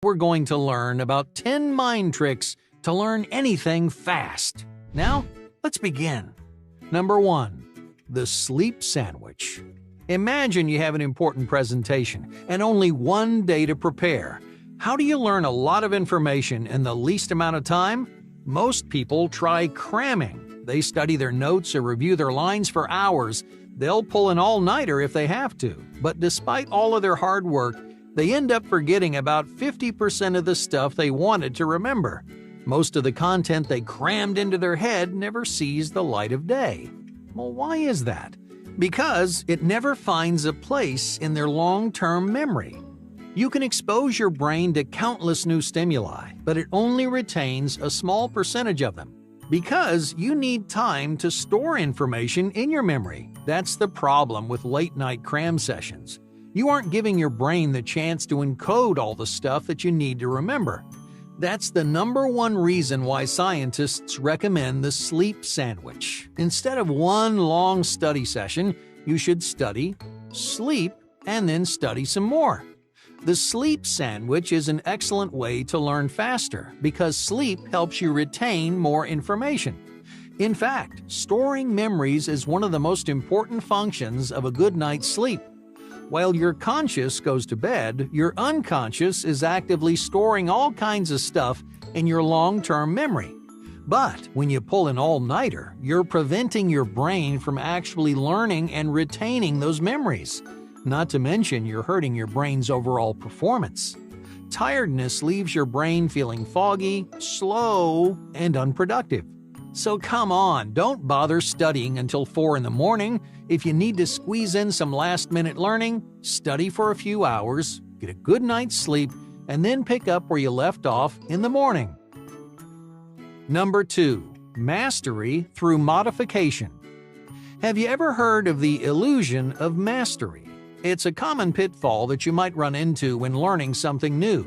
We're going to learn about 10 mind tricks to learn anything fast. Now, let's begin. Number 1. The sleep sandwich. Imagine you have an important presentation and only one day to prepare. How do you learn a lot of information in the least amount of time? Most people try cramming. They study their notes or review their lines for hours. They'll pull an all-nighter if they have to. But despite all of their hard work, they end up forgetting about 50% of the stuff they wanted to remember. Most of the content they crammed into their head never sees the light of day. Well, why is that? Because it never finds a place in their long-term memory. You can expose your brain to countless new stimuli, but it only retains a small percentage of them. Because you need time to store information in your memory. That's the problem with late-night cram sessions. You aren't giving your brain the chance to encode all the stuff that you need to remember. That's the number one reason why scientists recommend the sleep sandwich. Instead of one long study session, you should study, sleep, and then study some more. The sleep sandwich is an excellent way to learn faster because sleep helps you retain more information. In fact, storing memories is one of the most important functions of a good night's sleep. While your conscious goes to bed, your unconscious is actively storing all kinds of stuff in your long-term memory. But when you pull an all-nighter, you're preventing your brain from actually learning and retaining those memories. Not to mention, you're hurting your brain's overall performance. Tiredness leaves your brain feeling foggy, slow, and unproductive. So come on, don't bother studying until 4 in the morning. If you need to squeeze in some last-minute learning, study for a few hours, get a good night's sleep, and then pick up where you left off in the morning. Number 2. Mastery through modification. Have you ever heard of the illusion of mastery? It's a common pitfall that you might run into when learning something new.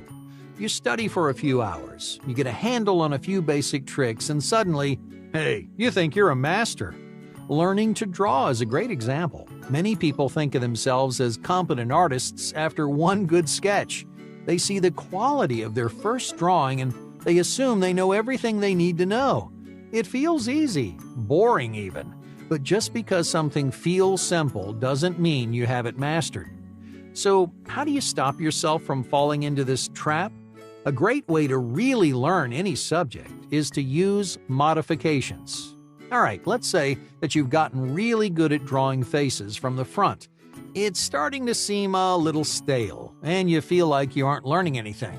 You study for a few hours, you get a handle on a few basic tricks, and suddenly, hey, you think you're a master. Learning to draw is a great example. Many people think of themselves as competent artists after one good sketch. They see the quality of their first drawing and they assume they know everything they need to know. It feels easy, boring even. But just because something feels simple doesn't mean you have it mastered. So, how do you stop yourself from falling into this trap? A great way to really learn any subject is to use modifications. Alright, let's say that you've gotten really good at drawing faces from the front. It's starting to seem a little stale, and you feel like you aren't learning anything.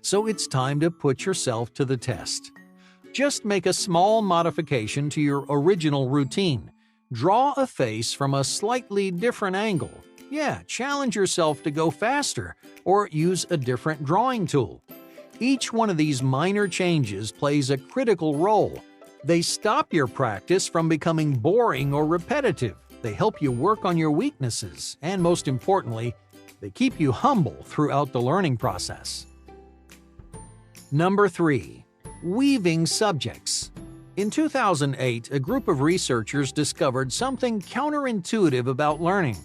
So it's time to put yourself to the test. Just make a small modification to your original routine. Draw a face from a slightly different angle. Yeah, challenge yourself to go faster, or use a different drawing tool. Each one of these minor changes plays a critical role. They stop your practice from becoming boring or repetitive. They help you work on your weaknesses, and most importantly, they keep you humble throughout the learning process. Number 3. Weaving subjects. In 2008, a group of researchers discovered something counterintuitive about learning.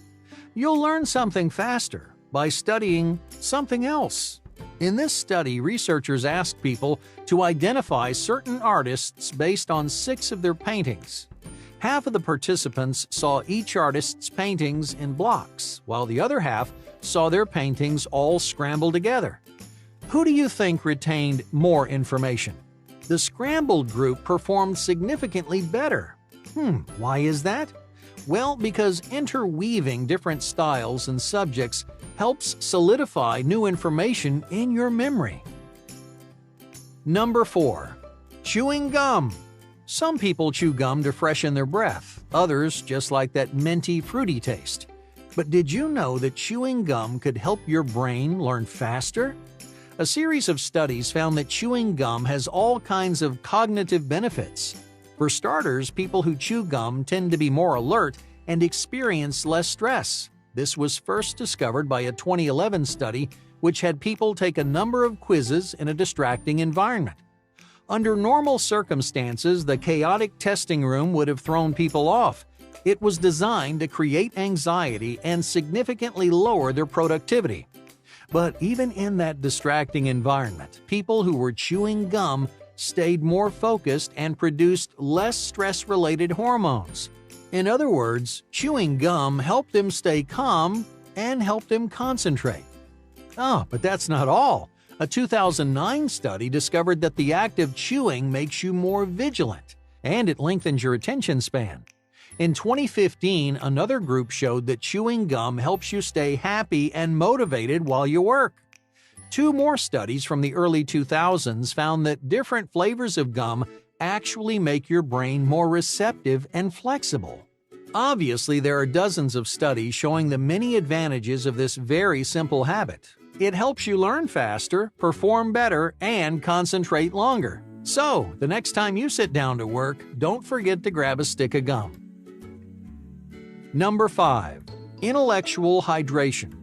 You'll learn something faster by studying something else. In this study, researchers asked people to identify certain artists based on 6 of their paintings. Half of the participants saw each artist's paintings in blocks, while the other half saw their paintings all scrambled together. Who do you think retained more information? The scrambled group performed significantly better. Why is that? Well, because interweaving different styles and subjects helps solidify new information in your memory. Number 4. Chewing gum. Some people chew gum to freshen their breath, others just like that minty, fruity taste. But did you know that chewing gum could help your brain learn faster? A series of studies found that chewing gum has all kinds of cognitive benefits. For starters, people who chew gum tend to be more alert and experience less stress. This was first discovered by a 2011 study which had people take a number of quizzes in a distracting environment. Under normal circumstances, the chaotic testing room would have thrown people off. It was designed to create anxiety and significantly lower their productivity. But even in that distracting environment, people who were chewing gum stayed more focused and produced less stress-related hormones. In other words, chewing gum helped them stay calm and helped them concentrate. Oh, but that's not all. A 2009 study discovered that the act of chewing makes you more vigilant, and it lengthens your attention span. In 2015, another group showed that chewing gum helps you stay happy and motivated while you work. Two more studies from the early 2000s found that different flavors of gum actually make your brain more receptive and flexible. Obviously, there are dozens of studies showing the many advantages of this very simple habit. It helps you learn faster, perform better, and concentrate longer. So, the next time you sit down to work, don't forget to grab a stick of gum. Number 5. Intellectual hydration.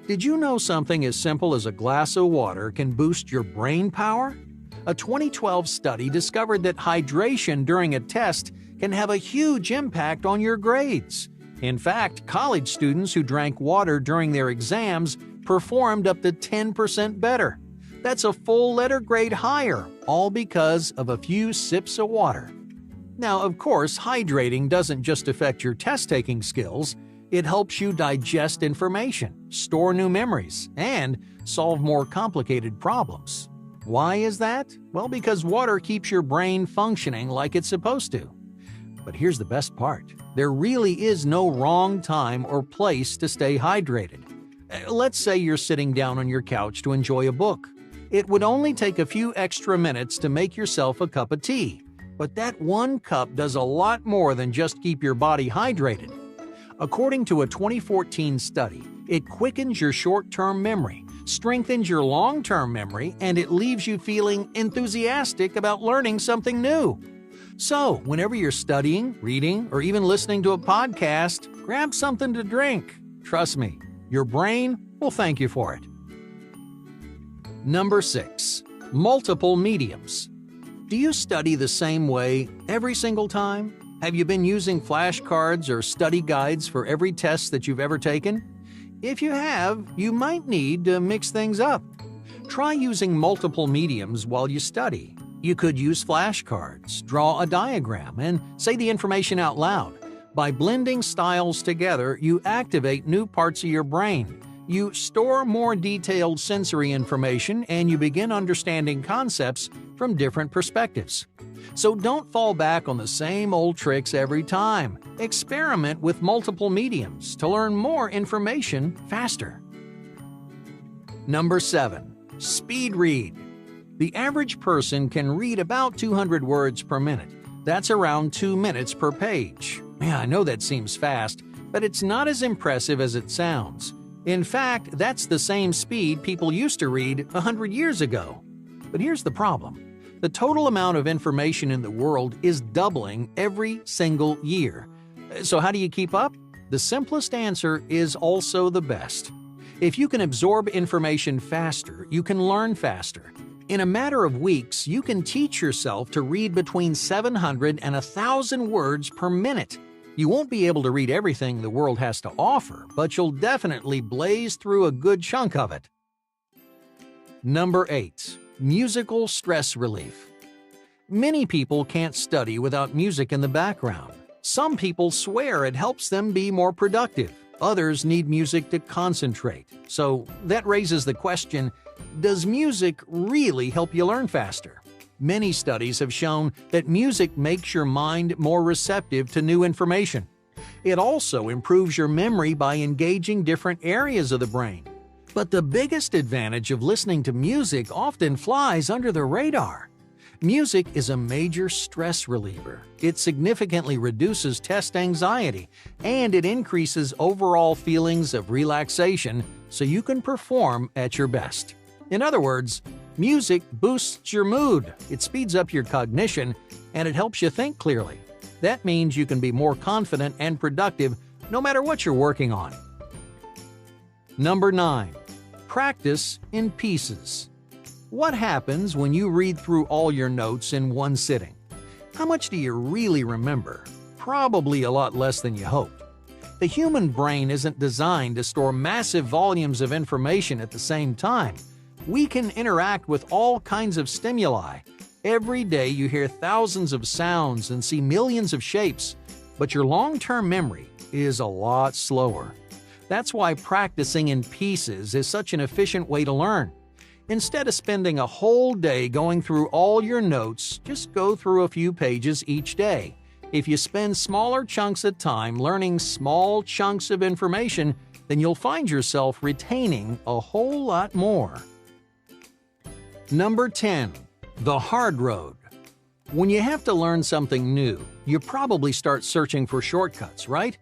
Did you know something as simple as a glass of water can boost your brain power? A 2012 study discovered that hydration during a test can have a huge impact on your grades. In fact, college students who drank water during their exams performed up to 10% better. That's a full letter grade higher, all because of a few sips of water. Now, of course, hydrating doesn't just affect your test-taking skills. It helps you digest information, store new memories, and solve more complicated problems. Why is that? Well, because water keeps your brain functioning like it's supposed to. But here's the best part. There really is no wrong time or place to stay hydrated. Let's say you're sitting down on your couch to enjoy a book. It would only take a few extra minutes to make yourself a cup of tea. But that one cup does a lot more than just keep your body hydrated. According to a 2014 study, it quickens your short-term memory, strengthens your long-term memory, and it leaves you feeling enthusiastic about learning something new. So, whenever you're studying, reading, or even listening to a podcast, grab something to drink. Trust me, your brain will thank you for it. Number 6. Multiple mediums. Do you study the same way every single time? Have you been using flashcards or study guides for every test that you've ever taken? If you have, you might need to mix things up. Try using multiple mediums while you study. You could use flashcards, draw a diagram, and say the information out loud. By blending styles together, you activate new parts of your brain. You store more detailed sensory information, and you begin understanding concepts from different perspectives. So don't fall back on the same old tricks every time. Experiment with multiple mediums to learn more information faster. Number 7. Speed read. The average person can read about 200 words per minute. That's around 2 minutes per page. Yeah, I know that seems fast, but it's not as impressive as it sounds. In fact, that's the same speed people used to read 100 years ago. But here's the problem. The total amount of information in the world is doubling every single year. So how do you keep up? The simplest answer is also the best. If you can absorb information faster, you can learn faster. In a matter of weeks, you can teach yourself to read between 700 and 1,000 words per minute. You won't be able to read everything the world has to offer, but you'll definitely blaze through a good chunk of it. Number 8. Musical stress relief. Many people can't study without music in the background. Some people swear it helps them be more productive. Others need music to concentrate. So that raises the question, does music really help you learn faster? Many studies have shown that music makes your mind more receptive to new information. It also improves your memory by engaging different areas of the brain. But the biggest advantage of listening to music often flies under the radar. Music is a major stress reliever. It significantly reduces test anxiety, and it increases overall feelings of relaxation so you can perform at your best. In other words, music boosts your mood, it speeds up your cognition, and it helps you think clearly. That means you can be more confident and productive no matter what you're working on. Number 9. Practice in pieces. What happens when you read through all your notes in one sitting? How much do you really remember? Probably a lot less than you hoped. The human brain isn't designed to store massive volumes of information at the same time. We can interact with all kinds of stimuli. Every day you hear thousands of sounds and see millions of shapes, but your long-term memory is a lot slower. That's why practicing in pieces is such an efficient way to learn. Instead of spending a whole day going through all your notes, just go through a few pages each day. If you spend smaller chunks of time learning small chunks of information, then you'll find yourself retaining a whole lot more. Number 10. The hard road. When you have to learn something new, you probably start searching for shortcuts, right?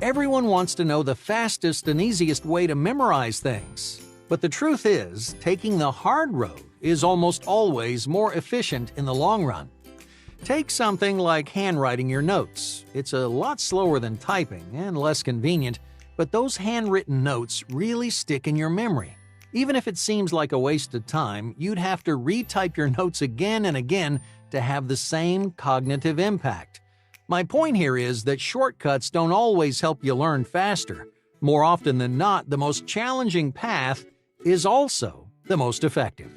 Everyone wants to know the fastest and easiest way to memorize things. But the truth is, taking the hard road is almost always more efficient in the long run. Take something like handwriting your notes. It's a lot slower than typing and less convenient, but those handwritten notes really stick in your memory. Even if it seems like a waste of time, you'd have to retype your notes again and again to have the same cognitive impact. My point here is that shortcuts don't always help you learn faster. More often than not, the most challenging path is also the most effective.